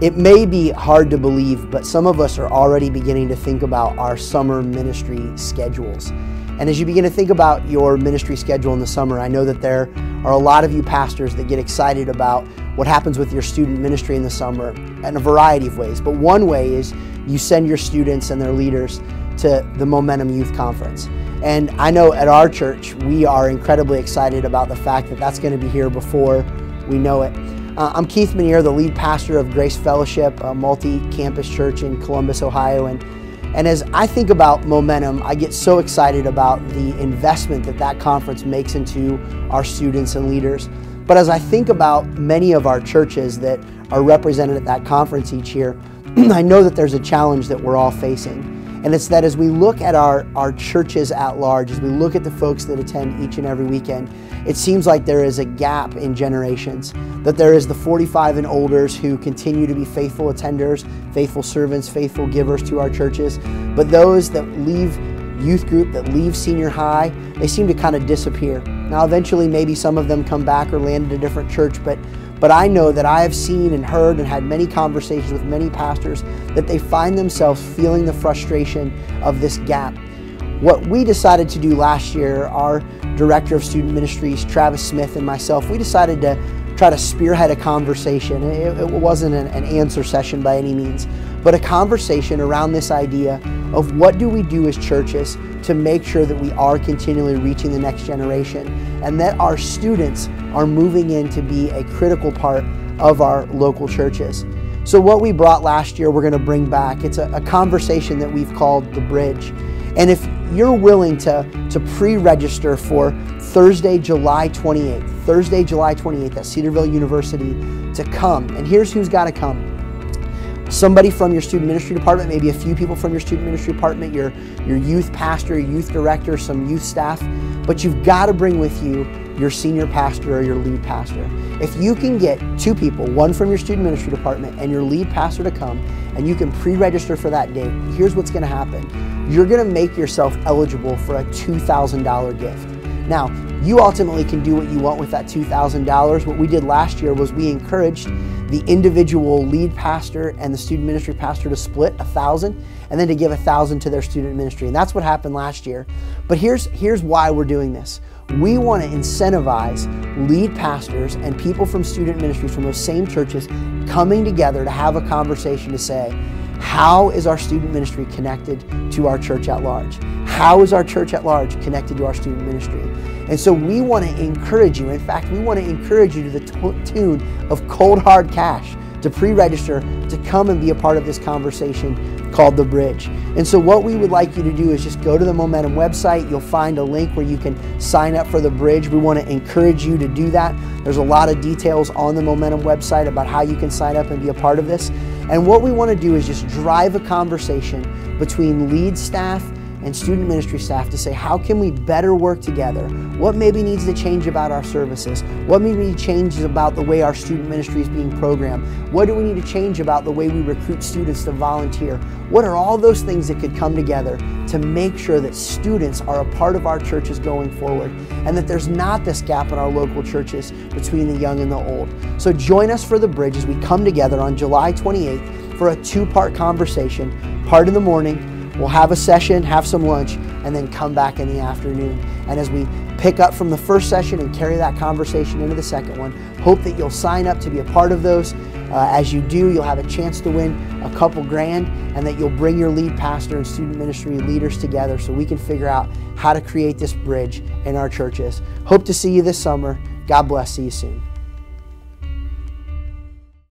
It may be hard to believe, but some of us are already beginning to think about our summer ministry schedules. And as you begin to think about your ministry schedule in the summer, I know that there are a lot of you pastors that get excited about what happens with your student ministry in the summer in a variety of ways. But one way is you send your students and their leaders to the Momentum Youth Conference. And I know at our church, we are incredibly excited about the fact that that's going to be here before we know it. I'm Keith Menier, the lead pastor of Grace Fellowship, a multi-campus church in Columbus, Ohio. And as I think about Momentum, I get so excited about the investment that conference makes into our students and leaders. But as I think about many of our churches that are represented at that conference each year, I know that there's a challenge that we're all facing. And it's that as we look at our churches at large, as we look at the folks that attend each and every weekend, it seems like there is a gap in generations, that there is the 45 and olders who continue to be faithful attenders, faithful servants, faithful givers to our churches, but those that leave youth group, that leave senior high, they seem to kind of disappear. Now eventually maybe some of them come back or land at a different church, but I know that I have seen and heard and had many conversations with many pastors that they find themselves feeling the frustration of this gap. What we decided to do last year, our Director of Student Ministries, Travis Smith, and myself, we decided to try to spearhead a conversation. It wasn't an answer session by any means, but a conversation around this idea of what do we do as churches to make sure that we are continually reaching the next generation and that our students are moving in to be a critical part of our local churches. So what we brought last year, we're going to bring back. It's a conversation that we've called The Bridge. And if you're willing to pre-register for Thursday, July 28th at Cedarville University to come, and here's who's got to come. Somebody from your student ministry department, maybe a few people from your student ministry department, your youth pastor, your youth director, some youth staff, but you've got to bring with you your senior pastor or your lead pastor. If you can get two people, one from your student ministry department and your lead pastor to come, and you can pre-register for that date, here's what's going to happen. You're going to make yourself eligible for a $2,000 gift. Now, you ultimately can do what you want with that $2,000. What we did last year was we encouraged the individual lead pastor and the student ministry pastor to split $1,000 and then to give $1,000 to their student ministry. And that's what happened last year. But here's why we're doing this. We want to incentivize lead pastors and people from student ministries from those same churches coming together to have a conversation to say, how is our student ministry connected to our church at large? How is our church at large connected to our student ministry? And so we want to encourage you. In fact, we want to encourage you to the tune of cold hard cash to pre-register to come and be a part of this conversation called The Bridge. And so what we would like you to do is just go to the Momentum website. You'll find a link where you can sign up for The Bridge. We want to encourage you to do that. There's a lot of details on the Momentum website about how you can sign up and be a part of this. And what we want to do is just drive a conversation between lead staff and student ministry staff to say, how can we better work together? What maybe needs to change about our services? What maybe changes about the way our student ministry is being programmed? What do we need to change about the way we recruit students to volunteer? What are all those things that could come together to make sure that students are a part of our churches going forward and that there's not this gap in our local churches between the young and the old? So join us for The Bridge as we come together on July 28th for a two-part conversation. Part in the morning, we'll have a session, have some lunch, and then come back in the afternoon. And as we pick up from the first session and carry that conversation into the second one, hope that you'll sign up to be a part of those. As you do, you'll have a chance to win a couple grand, and that you'll bring your lead pastor and student ministry leaders together so we can figure out how to create this bridge in our churches. Hope to see you this summer. God bless. See you soon.